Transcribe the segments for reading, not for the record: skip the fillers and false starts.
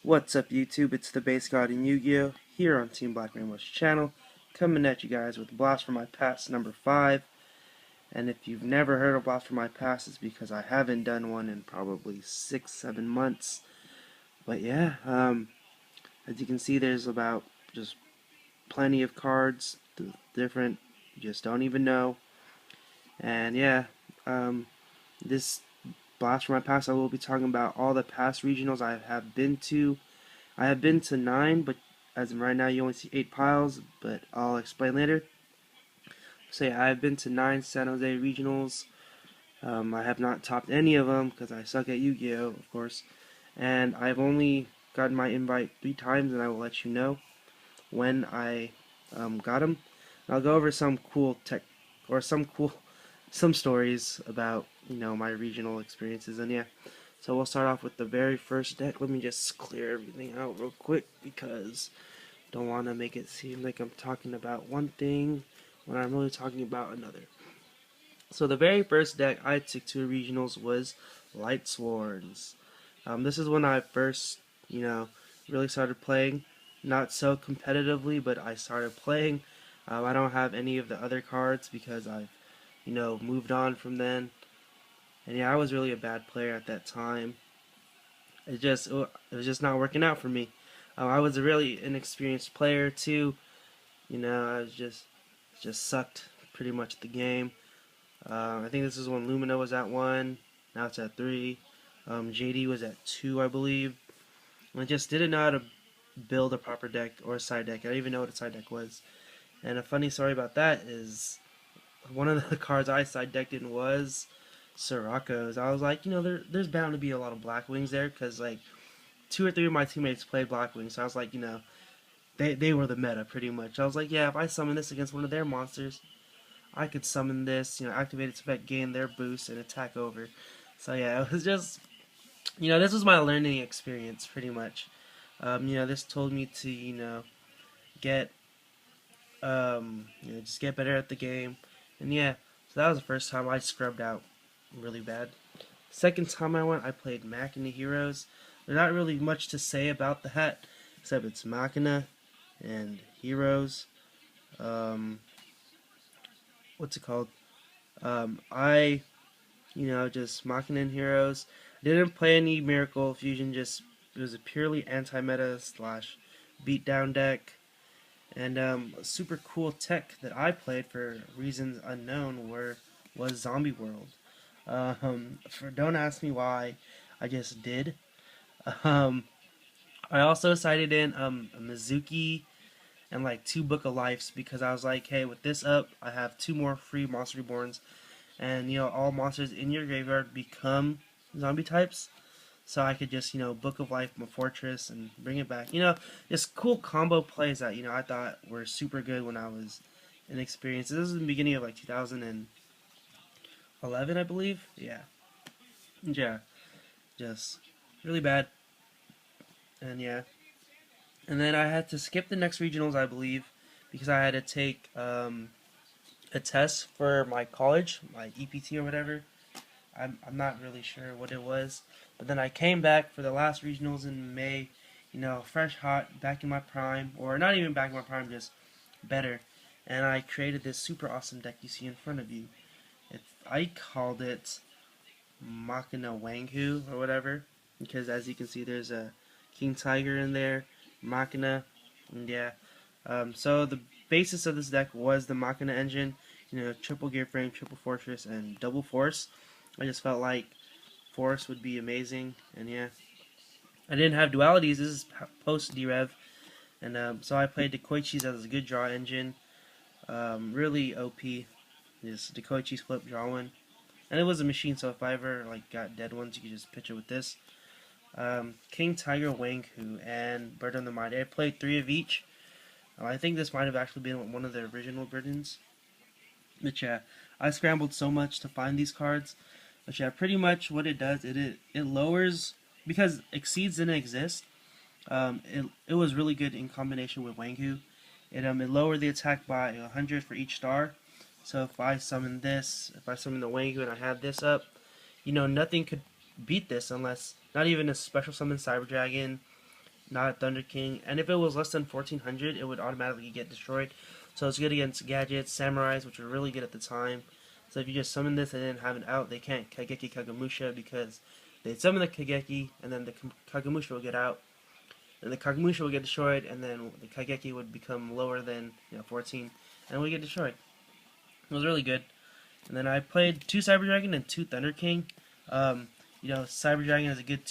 What's up YouTube, it's the Base God in Yu-Gi-Oh! Here on Team Black Rainbow's channel, coming at you guys with Blast from My Past number 5. And if you've never heard of Blast from My Past, it's because I haven't done one in probably 6-7 months. But yeah, as you can see, there's about just plenty of cards, different, you just don't even know. And yeah, this Blast from My Past, I will be talking about all the past regionals I have been to. I have been to 9, but as of right now you only see 8 piles, but I'll explain later. So yeah, I've been to 9 San Jose regionals. I have not topped any of them because I suck at Yu-Gi-Oh, of course. And I've only gotten my invite 3 times, and I will let you know when I got them. I'll go over some cool tech, or some stories about, my regional experiences, and yeah. So we'll start off with the very first deck. Let me just clear everything out real quick because don't want to make it seem like I'm talking about one thing when I'm really talking about another. So the very first deck I took to regionals was Light Swords. This is when I first, really started playing. Not so competitively, but I started playing. I don't have any of the other cards because I've, moved on from then. And yeah, I was really a bad player at that time. It was just not working out for me. I was a really inexperienced player too. I was just sucked pretty much at the game. I think this is when Lumina was at 1. Now it's at 3. JD was at 2, I believe. I just didn't know how to build a proper deck or a side deck. I didn't even know what a side deck was. And a funny story about that is one of the cards I side decked in was Sirocco's. I was like, there's bound to be a lot of Blackwings there because like 2 or 3 of my teammates played Blackwing, so I was like, they were the meta pretty much. I was like, yeah, if I summon this against one of their monsters, I could summon this, activate its effect, gain their boost, and attack over. So yeah, it was just, this was my learning experience pretty much. This told me to, get, just get better at the game, and yeah, so that was the first time I scrubbed out really bad. Second time I went, I played Machina Heroes. There's not really much to say about the hat, except it's Machina and Heroes. Um, what's it called? I, just Machina and Heroes. Didn't play any Miracle Fusion, just it was a purely anti-meta slash beatdown deck. And a super cool tech that I played for reasons unknown was Zombie World. Don't ask me why, I just did. Um, I also cited in a Mizuki and like 2 Book of Lives because I was like, hey, with this up, I have 2 more free Monster Reborns, and all monsters in your graveyard become zombie types. So I could just, Book of Life my fortress and bring it back. Just cool combo plays that, I thought were super good when I was inexperienced. This was in the beginning of like 2011, I believe. Yeah. Yeah. Just really bad. And yeah. And then I had to skip the next regionals, I believe, because I had to take a test for my college, my EPT or whatever. I'm not really sure what it was. But then I came back for the last regionals in May, fresh, hot, back in my prime, or not even back in my prime, just better. And I created this super awesome deck you see in front of you. I called it Machina Wanghu or whatever, because as you can see, there's a King Tiger in there, Machina, and yeah. So the basis of this deck was the Machina engine, triple gear frame, triple fortress, and double force. I just felt like force would be amazing, and yeah. I didn't have dualities. This is post D-Rev, and so I played Dekoichis as a good draw engine. Really OP. This Dekoichi's flip draw one, and it was a machine. So if I ever got dead ones, you could just pitch it with this. King Tiger Wanghu and Bird on the Mind. I played 3 of each. I think this might have actually been one of the original versions. But yeah, I scrambled so much to find these cards. But yeah, pretty much what it does, it lowers, because Exceeds didn't exist. It was really good in combination with Wanghu. It lowered the attack by 100 for each star. So if I summon this, if I summon the Wanghu and I have this up, nothing could beat this unless, not even a special summon Cyber Dragon, not Thunder King. And if it was less than 1400, it would automatically get destroyed. So it's good against gadgets, samurais, which were really good at the time. So if you just summon this and then have it out, they can't Kageki Kagamusha because they summon the Kageki and then the Kagamusha will get out. And the Kagamusha will get destroyed, and then the Kageki would become lower than 14, and would get destroyed. It was really good. And then I played 2 Cyber Dragon and 2 Thunder King. Cyber Dragon has a good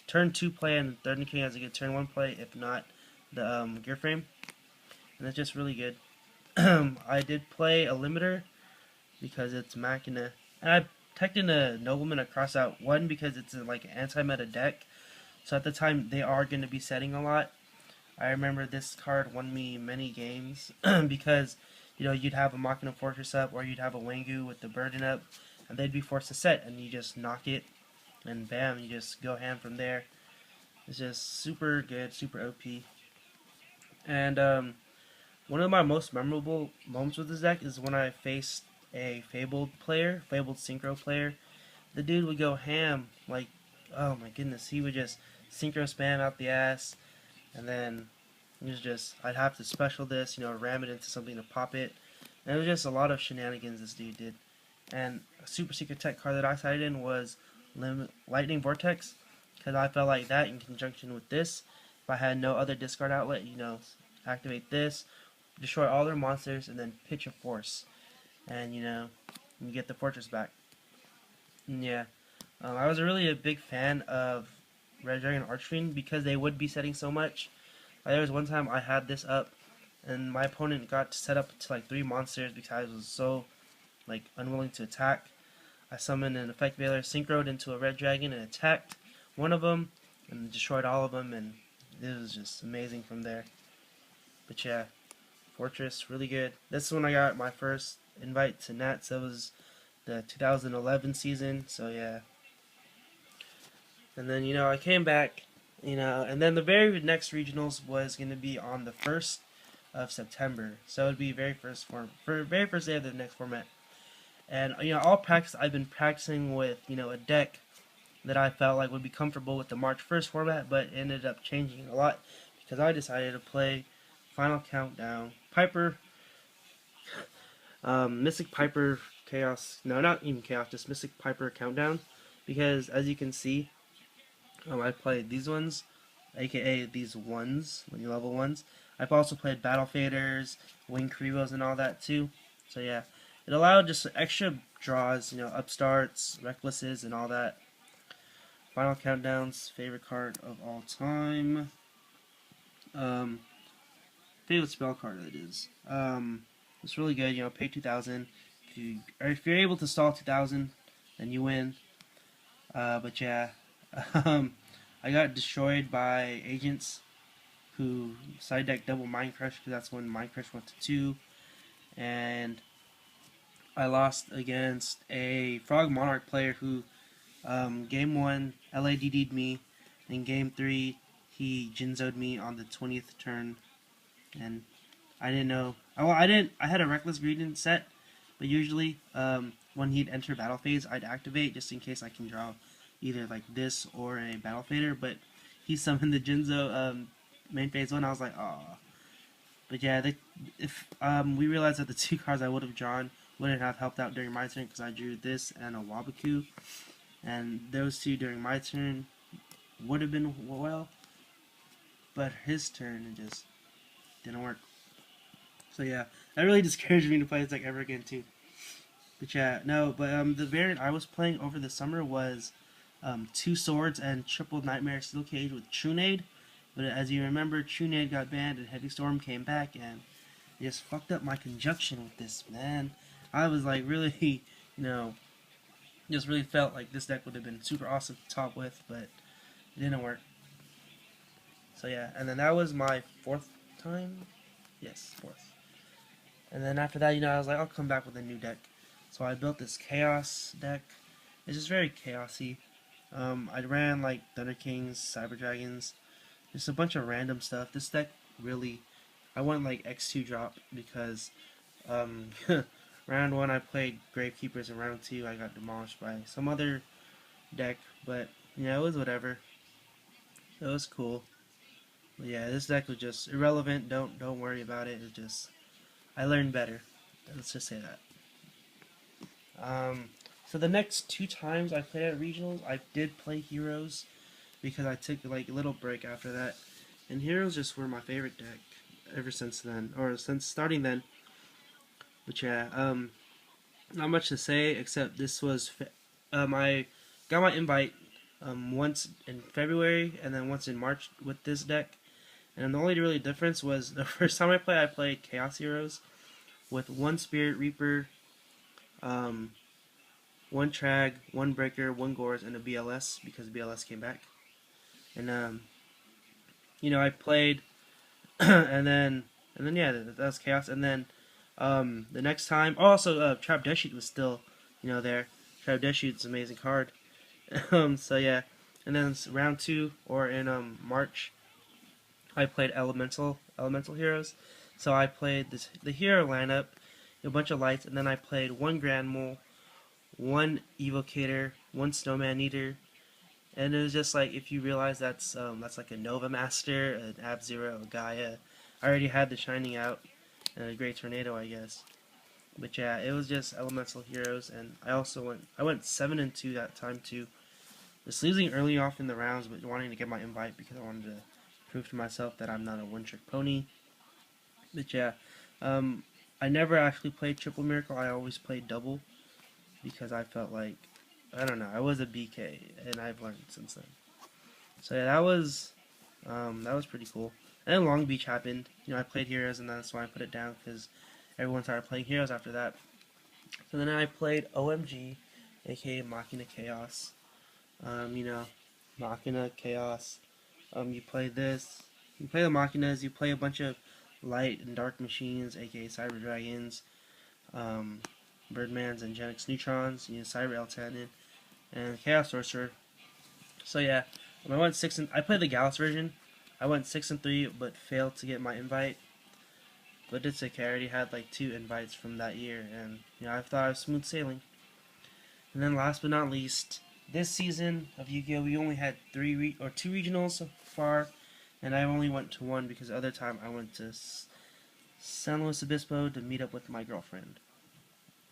turn 2 play, and Thunder King has a good turn 1 play, if not the gear frame. And it's just really good. I did play a limiter because it's Machina. And I teched in a Nobleman across out 1 because it's like an anti-meta deck. So at the time, they are going to be setting a lot. I remember this card won me many games because you'd have a Machina Fortress up, or you'd have a Wangu with the Burden up, and they'd be forced to set, and you just knock it, and bam, you just go ham from there. It's just super good, super OP. And one of my most memorable moments with this deck is when I faced a Fabled Synchro player. The dude would go ham, like, oh my goodness, he would just Synchro spam out the ass, and then it was just, I'd have to special this, ram it into something to pop it. And it was just a lot of shenanigans this dude did. And a super secret tech card that I sided in was Lightning Vortex, because I felt like that in conjunction with this, if I had no other discard outlet, activate this, destroy all their monsters, and then pitch a force. And, you get the fortress back. And yeah. I was really a big fan of Red Dragon Archfiend because they would be setting so much. There was one time I had this up, and my opponent got to set up to like 3 monsters because I was so unwilling to attack. I summoned an Effect Veiler, synchroed into a Red Dragon, and attacked one of them, and destroyed all of them, and it was just amazing from there. But yeah, Fortress, really good. This is when I got my first invite to Nats. That was the 2011 season, so yeah. And then, I came back, and then the very next regionals was going to be on the 1st of September. So it would be very first day of the next format. And, all practice, I've been practicing with, a deck that I felt like would be comfortable with the March 1st format, but it ended up changing a lot because I decided to play Final Countdown, Mystic Piper Chaos, no, not even Chaos, just Mystic Piper Countdown, because as you can see, I played these ones, aka these ones, when you level ones. I've also played Battle Faders, Wing Krivos, and all that too. So yeah, it allowed just extra draws, upstarts, recklesses, and all that. Final Countdown's favorite card of all time. Favorite spell card that is. It's really good. Pay 2,000. If you're able to stall 2,000, then you win. But yeah. I got destroyed by agents who side deck double Mind Crush because that's when Mind Crush went to 2, and I lost against a Frog Monarch player who game 1 LADD'd me, and game 3 he Jinzo'd me on the 20th turn, and I didn't know. I had a Reckless Greedent set, but usually when he'd enter battle phase, I'd activate just in case I can draw either like this or a Battle Fader, but he summoned the Jinzo main phase 1. I was like, aw. But yeah, if we realized that the 2 cards I would have drawn wouldn't have helped out during my turn because I drew this and a Wabaku, and those 2 during my turn would have been well, but his turn it just didn't work. So yeah, that really discouraged me to play this deck ever again too. But yeah, no, but the variant I was playing over the summer was 2 swords and triple Nightmare Steel Cage with Trunade. But as you remember, Trunade got banned and Heavy Storm came back, and it just fucked up my conjunction with this, man. I was like really, just really felt like this deck would have been super awesome to top with, but it didn't work. So yeah, and then that was my 4th time? Yes, 4th. And then after that, I was like, I'll come back with a new deck. So I built this Chaos deck. It's just very chaosy. I ran like Thunder Kings, Cyber Dragons, just a bunch of random stuff. This deck really, I went like X2 drop because round 1 I played Gravekeepers, and round 2 I got demolished by some other deck, but it was whatever. It was cool. Yeah, this deck was just irrelevant. Don't worry about it. It's just I learned better. Let's just say that. Um, so the next two times I played at regionals, I did play Heroes because I took like a little break after that, and Heroes just were my favorite deck ever since then, or since starting then. But yeah, not much to say except this was I got my invite once in February and then once in March with this deck, and the only really difference was the first time I played Chaos Heroes with one Spirit Reaper, um, one Trag, one Breaker, one Gores, and a BLS because BLS came back. And I played, and then yeah, that was Chaos. And then the next time, oh, also Trap Deshit was still, there. Trap Deshit's an amazing card. So yeah, and then round two or in March, I played Elemental Heroes. So I played the hero lineup, a bunch of lights, and then I played one Grand Mole, one Evocator, one Snowman Eater, and it was just like if you realize that's like a Nova Master, an Ab Zero, a Gaia. I already had the Shining out and a Great Tornado, I guess. But yeah, it was just Elemental Heroes, and I went 7-2 that time too. Just losing early off in the rounds, but wanting to get my invite because I wanted to prove to myself that I'm not a one-trick pony. But yeah, um, I never actually played Triple Miracle. I always played double because I felt like I don't know. I was a BK, and I've learned since then. So yeah, that was pretty cool. And then Long Beach happened. I played Heroes, and that's why I put it down because everyone started playing Heroes after that. So then I played OMG, aka Machina Chaos. Um, you know, Machina Chaos. You play this. You play the Machinas. You play a bunch of light and dark machines, aka Cyber Dragons, um, Birdmans and Genix Neutrons. Cyber Eltanin and Chaos Sorcerer. So yeah, I went I played the Gallus version. I went 6-3, but failed to get my invite. But it's okay. I already had like 2 invites from that year, and I thought I was smooth sailing. And then last but not least, this season of Yu-Gi-Oh, we only had 2 regionals so far, and I only went to one because the other time I went to San Luis Obispo to meet up with my girlfriend.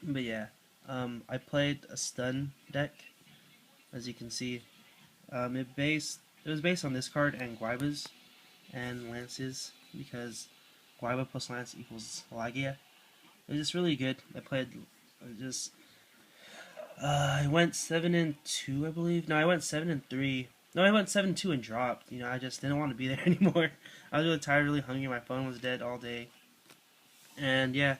But yeah, I played a stun deck, as you can see. It was based on this card and Guaibas and Lances because Guaiba plus Lance equals Lagia. It was just really good. I played just I went 7-2, I believe. No, I went 7-3. No, I went 7-2 and dropped. I just didn't want to be there anymore. I was really tired, really hungry. My phone was dead all day, and yeah,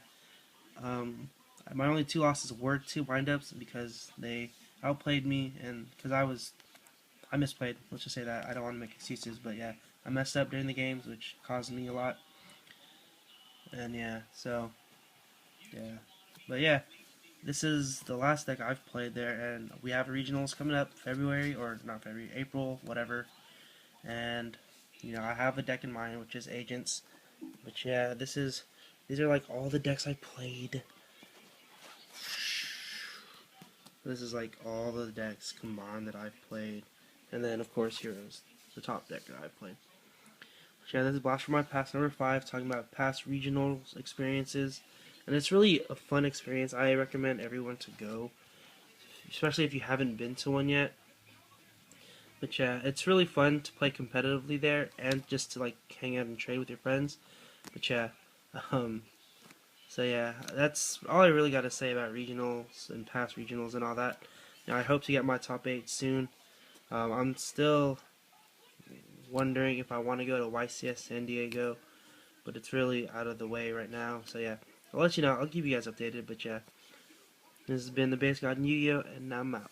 um, my only 2 losses were 2 windups because they outplayed me and because I misplayed. Let's just say that. I don't want to make excuses, but yeah, I messed up during the games, which caused me a lot. And yeah, so yeah, but yeah, this is the last deck I've played there, and we have regionals coming up February or not February, April, whatever. And I have a deck in mind, which is Agents. But yeah, these are like all the decks I played. This is like all the decks combined that I've played, and then of course Heroes, the top deck that I've played. So yeah, this is Blast from My Past #5, talking about past regional experiences, and it's really a fun experience. I recommend everyone to go, especially if you haven't been to one yet. But yeah, it's really fun to play competitively there, and just to like hang out and trade with your friends. But yeah, um, so yeah, that's all I really got to say about regionals and past regionals and all that. I hope to get my top 8 soon. I'm still wondering if I want to go to YCS San Diego, but it's really out of the way right now. So yeah, I'll let you know. I'll keep you guys updated. But yeah, this has been the Base God and Yu-Gi-Oh, and I'm out.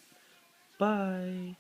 Bye.